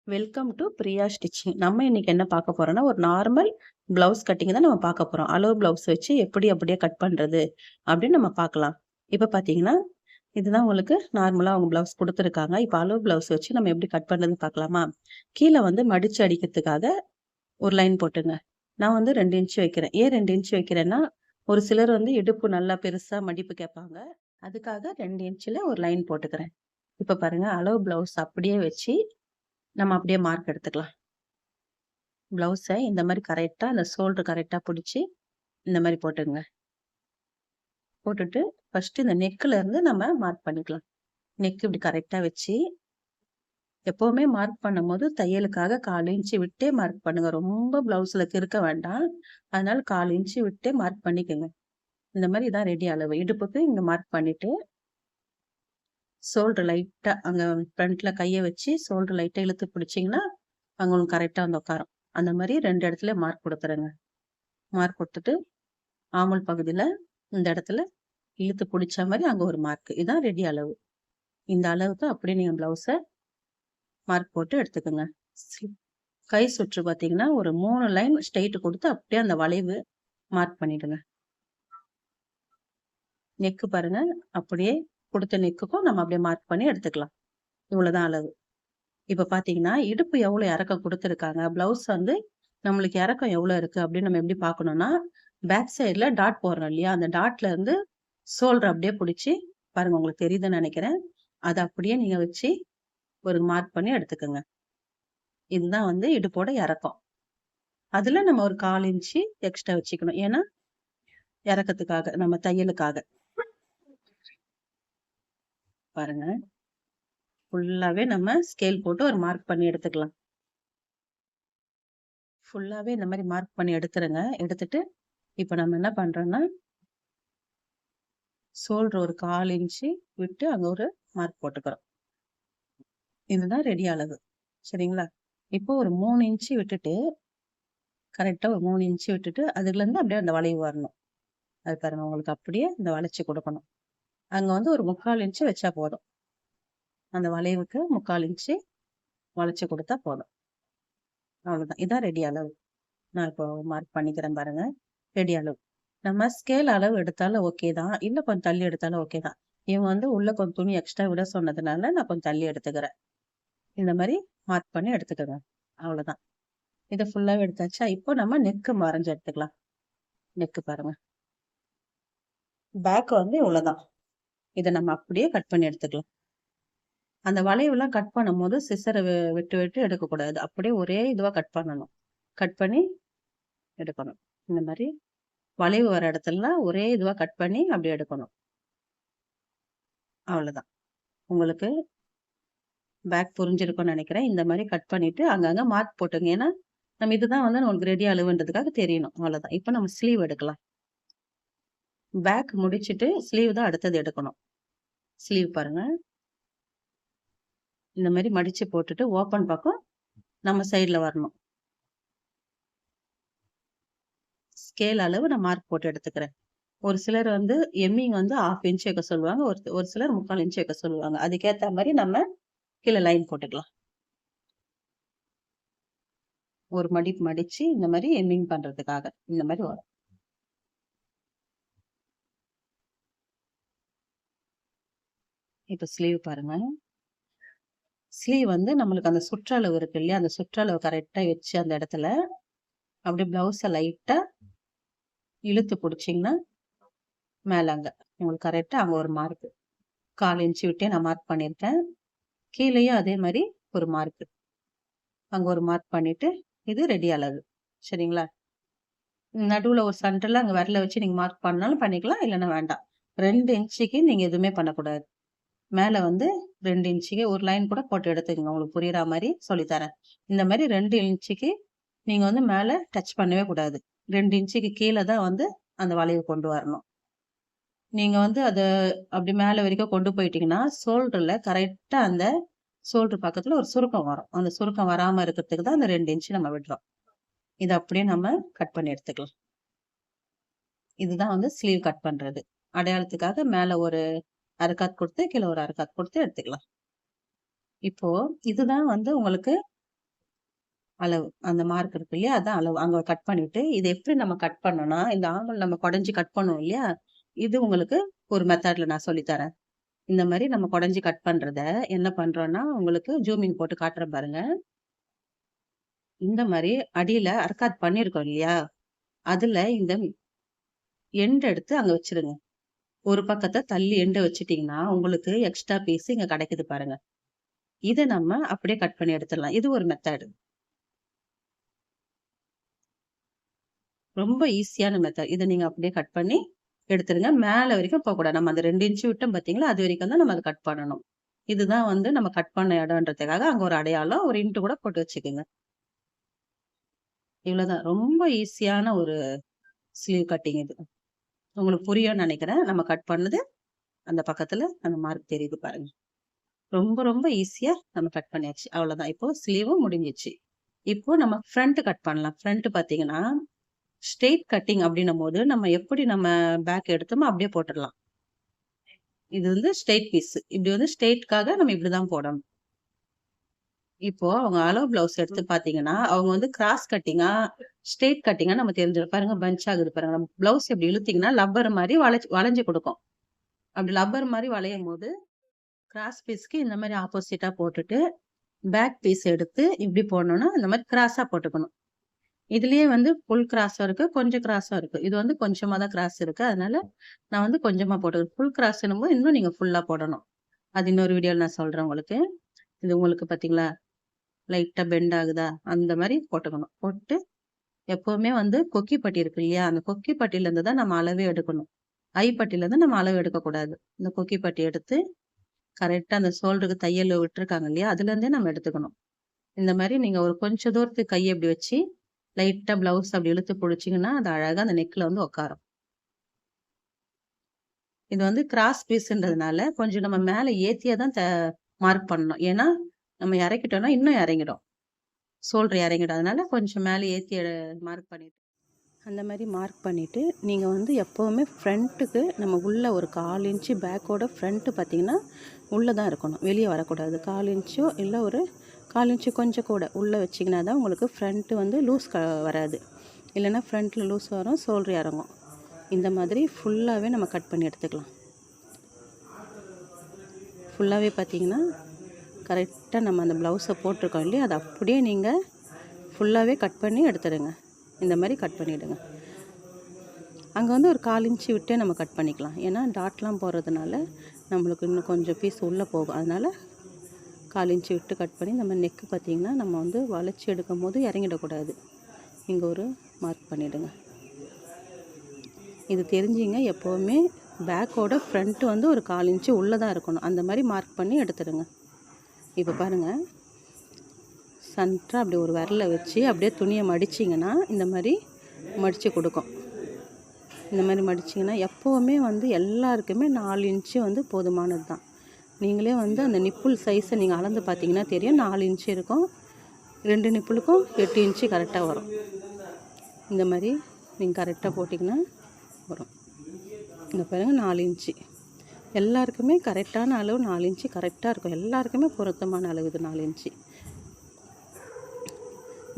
Welcome to Priya stitching. நம்ம இன்னைக்கு என்ன பார்க்க போறோம்னா, ஒரு நார்மல் பிளவுஸ் கட்டிங் தான் நம்ம பார்க்க போறோம். அளவு பிளவுஸ் வச்சு எப்படி அப்படியே கட் பண்றது அப்படின்னு நம்ம பார்க்கலாம். இப்ப பார்த்தீங்கன்னா, இதுதான் உங்களுக்கு நார்மலா அவங்க பிளவுஸ் குடுத்துருக்காங்க. இப்ப அளவு பிளவுஸ் வச்சு நம்ம எப்படி கட் பண்றதுன்னு பார்க்கலாமா? கீழ வந்து மடிச்சு அடிக்கிறதுக்காக ஒரு லைன் போட்டுங்க. நான் வந்து 2 இன்ச் வைக்கிறேன். ஏன் 2 இன்ச் வைக்கிறேன்னா, ஒரு சிலர் வந்து இடுப்பு நல்லா பெருசா மடிப்பு கேட்பாங்க. அதுக்காக 2 இன்ச்ல ஒரு லைன் போட்டுக்கிறேன். இப்ப பாருங்க, அளவு பிளவுஸ் அப்படியே வச்சு நம்ம அப்படியே மார்க் எடுத்துக்கலாம். ப்ளவுஸ இந்த மாரி கரெக்ட்டா அந்த ஷோல்டர் கரெக்ட்டா புடிச்சு, இந்த மாரி போட்டுங்க. போட்டுட்டு ஃபர்ஸ்ட்டு இந்த நெக்ல இருந்து நம்ம மார்க் பண்ணிக்கலாம். நெக் இப்படி கரெக்ட்டா வச்சு, எப்பவுமே மார்க் பண்ணும்போது தையலுக்காக 1/4 இன்ச் விட்டே மார்க் பண்ணுங்க. ரொம்ப ப்ளவுஸ்ல கிறுக்க வேண்டாம். அதனால 1/4 இன்ச் விட்டே மார்க் பண்ணிக்கங்க. இந்த மாரி இதான் ரெடி அளவு. இடுப்புக்கு இங்க மார்க் பண்ணிட்டு, ஷோல்டர் லைட்டா அங்க ஃப்ரண்ட்ல கைய வச்சு ஷோல்டர் லைட்டா இழுத்து பிடிச்சீங்கன்னா, அங்க உங்களுக்கு கரெக்ட்டா வந்து உட்காரும். அந்த மாரி 2 இடத்துல மார்க் குடுத்துருங்க. மார்க் குடுத்துட்டு, ஆமல் பகுதியில இந்த இடத்துல இழுத்து புடிச்ச மாரி அங்க ஒரு மார்க். இதான் ரெடி அளவு. இந்த அளவுக்கு அப்படியே நீங்க ப்ளவுஸ மார்க் போட்டு எடுத்துக்கங்க. சி கை சுற்று பார்த்தீங்கன்னா, ஒரு 3 லைன் ஸ்ட்ரெய்ட் குடுத்து அப்படியே அந்த வளைவு மார்க் பண்ணிடுங்க. நெக் பாருங்க, அப்படியே குடுத்த நெக்குக்கும் நம்ம அப்படியே மார்க் பண்ணி எடுத்துக்கலாம். இவ்வளவுதான் அளவு. இப்ப பார்த்தீங்கன்னா, இடுப்பு எவ்வளோ இறக்கம் குடுத்துருக்காங்க, ப்ளவுஸ் வந்து நம்மளுக்கு இறக்கம் எவ்வளோ இருக்கு அப்படின்னு நம்ம எப்படி பார்க்கணும்னா, பேக் சைடுல டாட் போடுறோம் இல்லையா? அந்த டாட்ல இருந்து ஷோல்டர் அப்படியே புடிச்சு பாருங்க, உங்களுக்கு தெரியுதுன்னு நெனைக்கிறேன். அத அப்படியே நீங்க வச்சு ஒரு மார்க் பண்ணி எடுத்துக்கங்க. இதுதான் வந்து இடுப்போட இறக்கம். அதுல நம்ம ஒரு 1/4 இன்ச்சு எக்ஸ்ட்ரா வச்சுக்கணும். ஏன்னா, இறக்கத்துக்காக, நம்ம தையலுக்காக. பாருங்க. ஃபுல்லாவே நம்ம ஸ்கேல் போட்டு ஒரு மார்க் பண்ணி எடுத்துக்கலாம். ஃபுல்லாவே இந்த மாரி மார்க் பண்ணி எடுத்துருங்க. எடுத்துட்டு, இப்ப நம்ம என்ன பண்றோம்னா, ஷோல்டர் ஒரு 1/4 இன்ச்சு விட்டு அங்க ஒரு மார்க் போட்டுக்கிறோம். இதுதான் ரெடி அளவு. சரிங்களா? இப்போ ஒரு 3 இன்ச்சு விட்டுட்டு, கரெக்ட்டா ஒரு 3 இன்ச்சு விட்டுட்டு, அதுலருந்து அப்படியே அந்த வளைவு வரணும். அது பாருங்க, உங்களுக்கு அப்படியே இந்த வளைச்சு குடுக்கணும். அங்க வந்து ஒரு 3/4 இன்ச்சு வச்சா போதும். அந்த வளைவுக்கு 3/4 இன்ச்சு வளைச்சு குடுத்தா போதும். அவ்வளவுதான். இதான் ரெடி அளவு. நான் இப்போ மார்க் பண்ணிக்கிறேன் பாருங்க. ரெடி அளவு. நம்ம ஸ்கேல் அளவு எடுத்தாலும் ஓகே தான். இல்ல கொஞ்சம் தள்ளி எடுத்தாலும் ஓகே தான். இவங்க வந்து உள்ள கொஞ்சம் துணி எக்ஸ்ட்ரா விட சொன்னதுனால, நான் கொஞ்சம் தள்ளி எடுத்துக்கிறேன். இந்த மாரி மார்க் பண்ணி எடுத்துக்கங்க. அவ்வளவுதான். இத ஃபுல்லாவே எடுத்தாச்சா? இப்போ நம்ம நெக் வரைஞ்சு எடுத்துக்கலாம். நெக் பாருங்க. பேக் வந்து இவ்வளவுதான். இத நம்ம அப்படியே கட் பண்ணி எடுத்துக்கலாம். அந்த வளைவுலாம் கட் பண்ணும்போது சிசர விட்டு விட்டு எடுக்கக்கூடாது. அப்படியே ஒரே இதுவா கட் பண்ணணும். கட் பண்ணி எடுக்கணும். இந்த மாரி வளைவு வர இடத்துலலாம் ஒரே இதுவா கட் பண்ணி அப்படியே எடுக்கணும். அவ்வளவுதான். உங்களுக்கு பேக் புரிஞ்சிருக்கும்னு நெனைக்கிறேன். இந்த மாரி கட் பண்ணிட்டு அங்கங்க மார்க் போட்டுங்க. ஏன்னா, நம்ம இதுதான் வந்து நமக்கு ரெடி அளவுன்றதுக்காக தெரியணும். அவ்வளவுதான். இப்ப நம்ம ஸ்லீவ் எடுக்கலாம். பேக் முடிச்சுட்டு ஸ்லீவ் தான் அடுத்தது எடுக்கணும். ஸ்லீவ் பாருங்க. இந்த மாரி மடிச்சு போட்டுட்டு ஓப்பன் பக்கம் நம்ம சைடுல வரணும். ஸ்கேல் அளவு நான் மார்க் போட்டு எடுத்துக்கிறேன். ஒரு சிலர் வந்து எம்மிங் வந்து 1/2 இன்ச் வைக்க சொல்லுவாங்க. ஒரு சிலர் 3/4 இன்ச் வைக்க சொல்லுவாங்க. அதுக்கேத்த மாரி நம்ம கீழ லைன் போட்டுக்கலாம். ஒரு மடிப்பு மடிச்சு இந்த மாரி எம்மிங் பண்றதுக்காக. இந்த மாரி வரும். இப்ப ஸ்லீவ் பாருங்க. ஸ்லீவ் வந்து நம்மளுக்கு அந்த சுற்றளவு இருக்கு இல்லையா? அந்த சுற்றளவு கரெக்ட்டா வச்சு அந்த இடத்துல, அப்படியே ப்ளவுஸ லைட்டா இழுத்து புடிச்சீங்கன்னா, மேல அங்க. உங்களுக்கு கரெக்ட்டா அங்க ஒரு மார்க். 1/4 இன்ச் விட்டே நான் மார்க் பண்ணியிருக்கேன். கீழயும் அதே மாரி ஒரு மார்க். அங்க ஒரு மார்க் பண்ணிட்டு, இது ரெடி அளவு. சரிங்களா? நடுவுல ஒரு சென்டர்ல அங்க விரல வச்சு நீங்க மார்க் பண்ணாலும் பண்ணிக்கலாம். இல்லன்னா வேண்டாம். 2 இன்ச்சுக்கு நீங்க எதுவுமே பண்ணக்கூடாது. மேல வந்து 2 இன்ச்சுக்கு ஒரு லைன் கூட போட்டு எடுத்துக்கங்க. உங்களுக்கு புரியிற மாரி சொல்லி தரேன். இந்த மாரி 2 இன்ச்சுக்கு நீங்க வந்து மேல டச் பண்ணவே கூடாது. 2 இன்ச்சுக்கு கீழ தான் வந்து அந்த வளைவு கொண்டு வரணும். நீங்க வந்து அத அப்படி மேல வரைக்கும் கொண்டு போயிட்டீங்கன்னா, ஷோல்டர்ல கரெக்ட்டா அந்த ஷோல்டர் பக்கத்துல ஒரு சுருக்கம் வரும். அந்த சுருக்கம் வராம இருக்கிறதுக்கு தான் அந்த 2 இன்ச் நம்ம விடுறோம். இத அப்படியே நம்ம கட் பண்ணி எடுத்துக்கலாம். இதுதான் வந்து ஸ்லீவ் கட் பண்றது. அடையாளத்துக்காக மேல ஒரு 1/2 காத் குடுத்து, கீழ ஒரு 1/2 காத் குடுத்து எடுத்துக்கலாம். இப்போ இதுதான் வந்து உங்களுக்கு அளவு. அந்த மார்க் இருக்கு இல்லையா? அதான் அளவு. அங்க கட் பண்ணிட்டு, இத எப்படி நம்ம கட் பண்ணோம்னா, இந்த ஆங்கிள் நம்ம குடஞ்சு கட் பண்ணுவோம் இல்லையா? இது உங்களுக்கு ஒரு மெத்தட்ல நான் சொல்லி தரேன். இந்த மாரி நம்ம குடஞ்சு கட் பண்றத என்ன பண்றோம்னா, உங்களுக்கு ஜூமிங் போட்டு காட்டுறேன் பாருங்க. இந்த மாரி அடியில அர்க்காத் பண்ணியிருக்கோம் இல்லையா? அதுல இந்த எண்ட் எடுத்து அங்க வச்சுருங்க. ஒரு பக்கத்த தள்ளி எண்ட வச்சுட்டீங்கன்னா, உங்களுக்கு எக்ஸ்ட்ரா பீஸ் இங்க கிடைக்குது பாருங்க. இத நம்ம அப்படியே கட் பண்ணி எடுத்துடலாம். இது ஒரு மெத்தட். ரொம்ப ஈஸியான மெத்தட். இத நீங்க அப்படியே கட் பண்ணி எடுத்துருங்க. மேல வரைக்கும் போகக்கூடாது. நம்ம அந்த 2 இன்ச் விட்டோம் பார்த்தீங்களா? அது வரைக்கும் தான் நம்ம அத கட் பண்ணணும். இதுதான் வந்து நம்ம கட் பண்ண இடம்ன்றதுக்காக அங்க ஒரு அடையாளம், ஒரு இன்ட் கூட போட்டு வச்சுக்கங்க. இவ்வளோதான். ரொம்ப ஈஸியான ஒரு ஸ்லீவ் கட்டிங் இது. உங்களுக்கு புரியும்னு நெனைக்கிறேன். நம்ம கட் பண்ணது அந்த பக்கத்துல அந்த மார்க் தெரியுது பாருங்க. ரொம்ப ரொம்ப ஈஸியா நம்ம கட் பண்ணியாச்சு. அவ்வளோதான். இப்போ ஸ்லீவும் முடிஞ்சிச்சு. இப்போ நம்ம ஃப்ரண்ட் கட் பண்ணலாம். ஃப்ரண்ட் பார்த்தீங்கன்னா, ஸ்ட்ரெய்ட் கட்டிங் அப்படின்னும்போது, நம்ம எப்படி நம்ம பேக் எடுத்தோமோ அப்படியே போட்டுறலாம். இது வந்து ஸ்ட்ரெய்ட் பீஸ். இப்படி வந்து ஸ்ட்ரெய்ட்காக நம்ம இப்படிதான் போடணும். இப்போ அவங்க அளவு பிளவுஸ் எடுத்து பார்த்தீங்கன்னா, அவங்க வந்து கிராஸ் கட்டிங்கா, ஸ்ட்ரெய்ட் கட்டிங்கா நம்ம தெரிஞ்சிரும். பாருங்க பஞ்ச் ஆகுது பாருங்க. நம்ம பிளவுஸ் இப்படி இழுத்தீங்கன்னா, லப்பர் மாரி வளைஞ்சு குடுக்கும். அப்படி லப்பர் மாரி வளையும்போது, கிராஸ் பீஸ்க்கு இந்த மாரி ஆப்போசிட்டா போட்டுட்டு, பேக் பீஸ் எடுத்து இப்படி போடணும்னா, இந்த மாரி கிராஸா போட்டுக்கணும். இதுலயே வந்து ஃபுல் கிராஸும் இருக்கு, கொஞ்சம் கிராஸும் இருக்கு. இது வந்து கொஞ்சமா தான் கிராஸ் இருக்கு. அதனால நான் வந்து கொஞ்சமா போட்டுக்கிறேன். ஃபுல் கிராஸ்ன்னும்போது இன்னும் நீங்க ஃபுல்லா போடணும். அது இன்னொரு வீடியோல நான் சொல்றேன் உங்களுக்கு. இது உங்களுக்கு பார்த்தீங்களா? லைட்டா பெண்ட் ஆகுதா? அந்த மாரி போட்டுக்கணும். போட்டு எப்பவுமே வந்து கொக்கி பட்டி இருக்கு இல்லையா? அந்த கொக்கி பட்டியிலருந்து தான் நம்ம அளவே எடுக்கணும். ஐப்பட்டியிலருந்து நம்ம அளவு எடுக்கக்கூடாது. இந்த கொக்கி பட்டி எடுத்து கரெக்ட்டா அந்த ஷோல்டருக்கு தையல் விட்டுருக்காங்க இல்லையா? அதுலேருந்தே நம்ம எடுத்துக்கணும். இந்த மாரி நீங்க ஒரு கொஞ்சம் தூரத்துக்கு கைய இப்படி வச்சு, லைட்டா பிளவுஸ் அப்படி இழுத்து புடிச்சீங்கன்னா, அது அழகா அந்த நெக்ல வந்து உட்காரும். இது வந்து கிராஸ் பீஸ்ன்றதுனால, கொஞ்சம் நம்ம மேல ஏத்தியே தான் மார்க் பண்ணணும். ஏன்னா, நம்ம இறக்கிட்டோம்னா இன்னும் இறங்கிடும். ஷோல்டர் இறங்கிடும். அதனால கொஞ்சம் மேல ஏத்தி மார்க் பண்ணிட்டு அந்த மாரி மார்க் பண்ணிட்டு, நீங்க வந்து எப்பவுமே ஃப்ரண்ட்டுக்கு நம்ம உள்ள ஒரு 1/4 இன்ச்சு பேக்கோட ஃப்ரண்ட்டு பார்த்தீங்கன்னா, உள்ள தான் இருக்கணும். வெளிய வரக்கூடாது. 1/4 இன்ச்சோ இல்ல ஒரு 1/4 இன்ச்சு கொஞ்சம் கூட உள்ள வச்சீங்கன்னா தான் உங்களுக்கு ஃப்ரண்ட்டு வந்து லூஸ் வராது. இல்லன்னா ஃப்ரண்ட்ல லூஸ் வரும், ஷோல்டர் இறங்கும். இந்த மாதிரி ஃபுல்லாவே நம்ம கட் பண்ணி எடுத்துக்கலாம். ஃபுல்லாவே பார்த்தீங்கன்னா, கரெக்ட்டா நம்ம அந்த ப்ளவுஸ போட்டிருக்கோம் இல்லையா? அத அப்படியே நீங்க ஃபுல்லாவே கட் பண்ணி எடுத்துடுங்க. இந்த மாரி கட் பண்ணிடுங்க. அங்க வந்து ஒரு 1/4 இன்ச்சு விட்டே நம்ம கட் பண்ணிக்கலாம். ஏன்னா டாட்லாம் போடுறதுனால நம்மளுக்கு இன்னும் கொஞ்சம் பீஸ் உள்ள போகும். அதனால 1/4 இன்ச்சு விட்டு கட் பண்ணி நம்ம நெக் பார்த்தீங்கன்னா, நம்ம வந்து வளைச்சி எடுக்கும்போது இறங்கிடக்கூடாது. இங்க ஒரு மார்க் பண்ணிடுங்க. இது தெரிஞ்சிங்க எப்போவுமே பேக்கோட ஃப்ரண்ட்டு வந்து ஒரு 1/4 இன்ச்சு உள்ள தான் இருக்கணும். அந்த மாரி மார்க் பண்ணி எடுத்துடுங்க. இப்போ பாருங்க, சென்டரா அப்படி ஒரு விரல வச்சு அப்படியே துணியை மடிச்சிங்கன்னா, இந்த மாதிரி மடித்து கொடுக்கும். இந்த மாதிரி மடிச்சிங்கன்னா எப்போவுமே வந்து எல்லாருக்குமே 4 இன்ச்சு வந்து போதுமானது தான். நீங்களே வந்து அந்த நிப்புள் சைஸை நீங்கள் அளந்து பார்த்தீங்கன்னா தெரியும். 4 இன்ச்சு இருக்கும். 2 நிப்புளுக்கும் 8 இன்ச்சு கரெக்டாக வரும். இந்த மாதிரி நீங்கள் கரெக்டாக போட்டிங்கன்னா வரும். இந்த பாருங்கள் 4 இன்ச்சு எல்லாருக்குமே கரெக்டான அளவு. 4 இன்ச்சு கரெக்டாக இருக்கும். எல்லாருக்குமே பொருத்தமான அளவு இது 4 இன்ச்சு.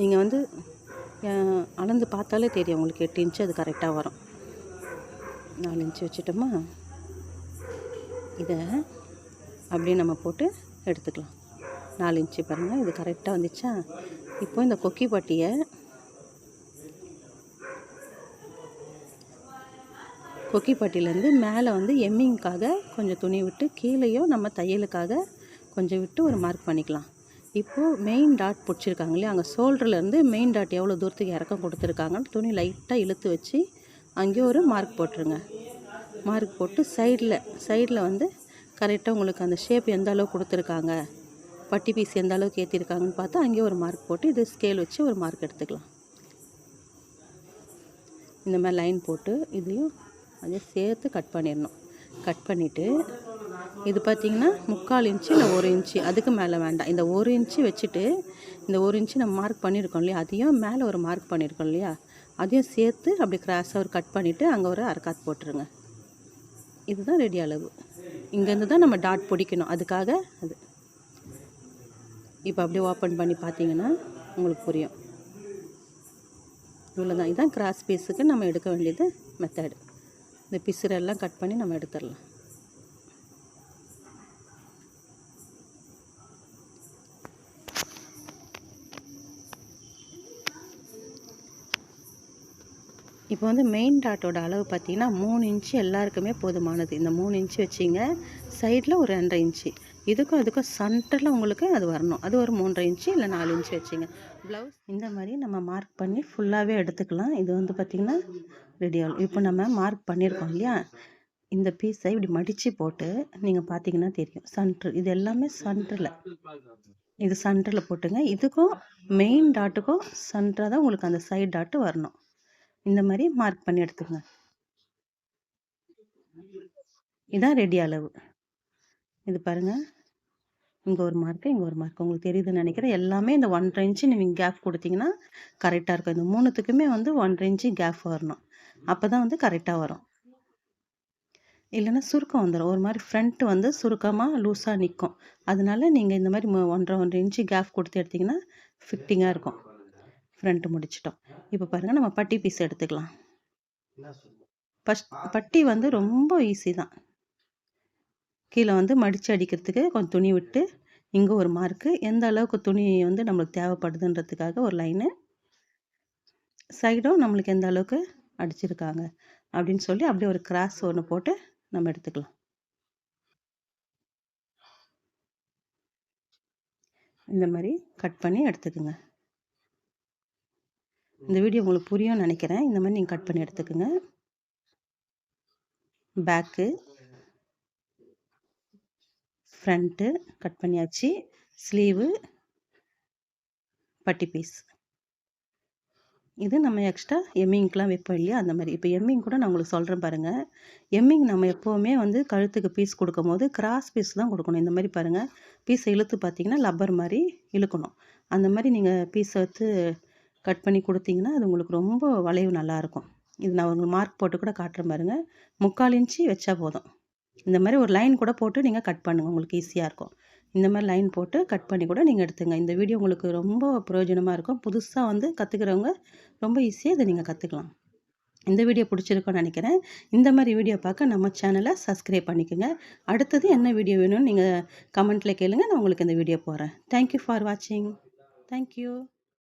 நீங்கள் வந்து அளந்து பார்த்தாலே தெரியும் உங்களுக்கு 8 இன்ச்சு அது கரெக்டாக வரும். 4 இன்ச்சு வச்சுட்டோமா, இதை அப்படியே நம்ம போட்டு எடுத்துக்கலாம். 4 இன்ச்சு பாருங்கள், இது கரெக்டாக வந்துச்சா? இப்போ இந்த கொக்கி பட்டியை கொக்கி பட்டியிலேருந்து மேலே வந்து எம்மிங்காக கொஞ்சம் துணி விட்டு, கீழேயும் நம்ம தையலுக்காக கொஞ்சம் விட்டு ஒரு மார்க் பண்ணிக்கலாம். இப்போது மெயின் டாட் பிடிச்சிருக்காங்க இல்லையா? அங்கே ஷோல்டர்லேருந்து மெயின் டாட் எவ்வளோ தூரத்துக்கு இறக்கம் கொடுத்துருக்காங்கன்னு துணி லைட்டாக இழுத்து வச்சு அங்கேயே ஒரு மார்க் போட்டுருங்க. மார்க் போட்டு சைடில் வந்து கரெக்டாக உங்களுக்கு அந்த ஷேப் எந்த அளவுக்கு கொடுத்துருக்காங்க, பட்டி பீஸ் எந்த அளவுக்கு ஏற்றிருக்காங்கன்னு பார்த்து அங்கேயே ஒரு மார்க் போட்டு இது ஸ்கேல் வச்சு ஒரு மார்க் எடுத்துக்கலாம். இந்த மாதிரி லைன் போட்டு இதையும் அதே சேர்த்து கட் பண்ணிடணும். கட் பண்ணிவிட்டு இது பார்த்திங்கன்னா 3/4 இன்ச்சு இல்லை 1 இன்ச்சு, அதுக்கு மேலே வேண்டாம். இந்த 1 இன்ச்சு வச்சுட்டு இந்த 1 இன்ச்சு நம்ம மார்க் பண்ணியிருக்கோம் இல்லையா? அதையும் மேலே ஒரு மார்க் பண்ணியிருக்கோம் இல்லையா? அதையும் சேர்த்து அப்படி கிராஸாக ஒரு கட் பண்ணிவிட்டு அங்கே ஒரு அரைக்காத் போட்டுருங்க. இதுதான் ரெடி அளவு. இங்கேருந்து தான் நம்ம டாட் பிடிக்கணும். அதுக்காக அது இப்போ அப்படியே ஓப்பன் பண்ணி பார்த்தீங்கன்னா உங்களுக்கு புரியும். இவ்வளோதான். இதுதான் கிராஸ் பீஸுக்கு நம்ம எடுக்க வேண்டியது மெத்தடு. இந்த பிசுரெல்லாம் கட் பண்ணி நம்ம எடுத்துடலாம். இப்போ வந்து மெயின் டாட்டோட அளவு பார்த்தீங்கன்னா 3 இன்ச்சு எல்லாருக்குமே போதுமானது. இந்த 3 இன்ச்சு வச்சிங்க. சைடில் ஒரு 2.5 இன்ச்சு. இதுக்கும் அதுக்கும் சென்டரில் உங்களுக்கு அது வரணும். அது ஒரு 3.5 இன்ச்சு இல்லை 4 இன்ச்சு வச்சிங்க. ப்ளவுஸ் இந்த மாதிரி நம்ம மார்க் பண்ணி ஃபுல்லாகவே எடுத்துக்கலாம். இது வந்து பார்த்திங்கன்னா ரெடி ஆகும். இப்போ நம்ம மார்க் பண்ணியிருக்கோம் இல்லையா, இந்த பீஸை இப்படி மடித்து போட்டு நீங்கள் பார்த்தீங்கன்னா தெரியும். சென்ட்ரு இது எல்லாமே சென்டரில், இது சென்டரில் போட்டுங்க. இதுக்கும் மெயின் டாட்டுக்கும் சென்டராக தான் உங்களுக்கு அந்த சைடு டாட்டு வரணும். இந்த மாதிரி மார்க் பண்ணி எடுத்துக்கங்க. இதான் ரெடி அளவு. இது பாருங்க, இங்கே ஒரு மார்க்கு, இங்கே ஒரு மார்க். உங்களுக்கு தெரியுதுன்னு நினைக்கிறேன். எல்லாமே இந்த 1.5 இன்ச்சு நீங்கள் கேப் கொடுத்தீங்கன்னா கரெக்டாக இருக்கும். இந்த 3த்துக்குமே வந்து 1.5 இன்ச்சு கேப் வரணும். அப்போ தான் வந்து கரெக்டாக வரும். இல்லைன்னா சுருக்கம் வந்துடும். ஒரு மாதிரி ஃப்ரண்ட் வந்து சுருக்கமாக லூஸாக நிற்கும். அதனால நீங்கள் இந்த மாதிரி 1.5 இன்ச்சு கேப் கொடுத்து எடுத்திங்கன்னா ஃபிட்டிங்காக இருக்கும். ஃப்ரண்ட்டு முடிச்சிட்டோம். இப்போ பாருங்கள், நம்ம பட்டி பீஸ் எடுத்துக்கலாம். பட்டி வந்து ரொம்ப ஈஸி தான். கீழே வந்து மடித்து அடிக்கிறதுக்கு கொஞ்சம் துணி விட்டு இங்கே ஒரு மார்க்கு, எந்த அளவுக்கு துணி வந்து நம்மளுக்கு தேவைப்படுதுன்றதுக்காக ஒரு லைனு, சைடும் நம்மளுக்கு எந்த அளவுக்கு அடிச்சிருக்காங்க அப்படின்னு சொல்லி அப்படியே ஒரு கிராஸ் ஒன்று போட்டு நம்ம எடுத்துக்கலாம். இந்த மாதிரி கட் பண்ணி எடுத்துக்குங்க. இந்த வீடியோ உங்களுக்கு புரியும்னு நினைக்கிறேன். இந்த மாதிரி நீங்கள் கட் பண்ணி எடுத்துக்குங்க. பேக்கு, ஃப்ரண்ட்டு கட் பண்ணியாச்சு. ஸ்லீவு, பட்டி பீஸ். இது நம்ம எக்ஸ்ட்ரா எம்மிங்க்கெலாம் வைப்போம் இல்லையா, அந்த மாதிரி. இப்போ எம்மிங் கூட நான் உங்களுக்கு சொல்கிறேன் பாருங்கள். எம்மிங் நம்ம எப்போவுமே வந்து கழுத்துக்கு பீஸ் கொடுக்கும்போது கிராஸ் பீஸ் தான் கொடுக்கணும். இந்த மாதிரி பாருங்கள், பீஸை இழுத்து பார்த்தீங்கன்னா லப்பர் மாதிரி இழுக்கணும். அந்த மாதிரி நீங்கள் பீஸை வந்து கட் பண்ணி கொடுத்தீங்கன்னா அது உங்களுக்கு ரொம்ப வளைவு நல்லாயிருக்கும். இது நான் உங்களுக்கு மார்க் போட்டு கூட காட்டுறேன் பாருங்கள். 3/4 இன்ச்சு வச்சா போதும். இந்த மாதிரி ஒரு லைன் கூட போட்டு நீங்கள் கட் பண்ணுங்கள், உங்களுக்கு ஈஸியாக இருக்கும். இந்த மாதிரி லைன் போட்டு கட் பண்ணி கூட நீங்கள் எடுத்துங்க. இந்த வீடியோ உங்களுக்கு ரொம்ப பிரயோஜனமாக இருக்கும். புதுசாக வந்து கற்றுக்கிறவங்க ரொம்ப ஈஸியாக இதை நீங்கள் கற்றுக்கலாம். இந்த வீடியோ பிடிச்சிருக்கும்னு நினைக்கிறேன். இந்த மாதிரி வீடியோ பார்க்க நம்ம சேனலை சப்ஸ்கிரைப் பண்ணிக்கோங்க. அடுத்தது என்ன வீடியோ வேணும்னு நீங்கள் கமெண்ட்டில் கேளுங்க, நான் உங்களுக்கு இந்த வீடியோ போடுறேன். தேங்க்யூ ஃபார் வாட்சிங். தேங்க்யூ.